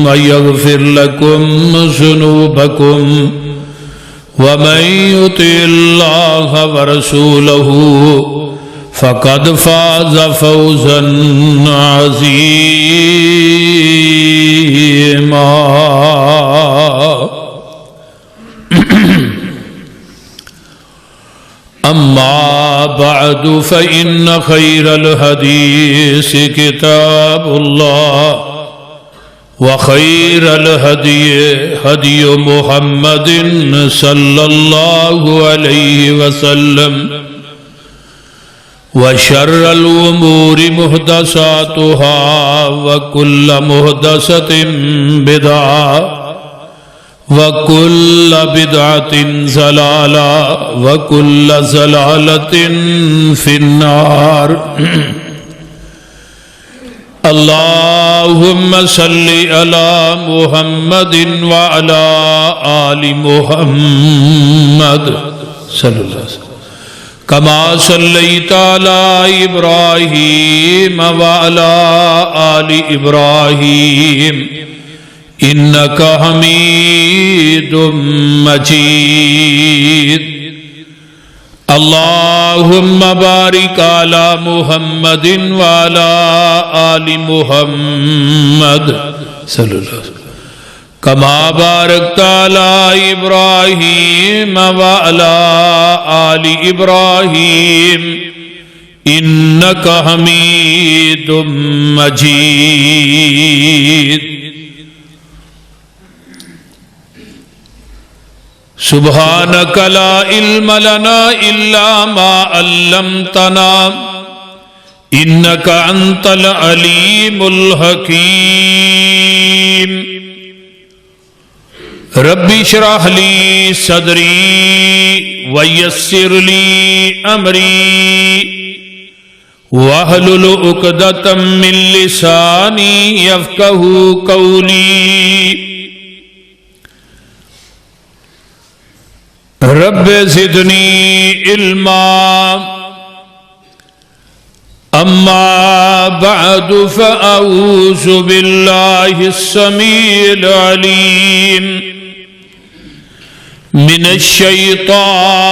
ويغفر لكم ذنوبكم ومن يطع الله ورسوله فقد فاز فوزا عظيما. أما بعد فإن خير الحديث كتاب الله وخير الهدي هدي محمد صلى الله عليه وسلم وشر الأمور محدثاتها وكل محدثة بدعة وكل بدعة ضلالة وكل ضلالة في النار. اللهم صل على محمد وعلى آل محمد صلى الله عليه وسلم كما صليت على إبراهيم وعلى آل إبراهيم إنك حميد مجيد. اللهم بارك على محمد وعلى آل محمد صلى الله عليه وسلم كما باركت على إبراهيم وعلى آل إبراهيم إنك حميد مجيد. سبحانك لا علم لنا إلا ما علمتنا إنك أنت العليم الحكيم. ربي اشرح لي صدري ويسر لي أمري واحلل عقدة من لساني يفقهوا قولي. رب زدني علما. أما بعد فأعوذ بالله السميع العليم من الشيطان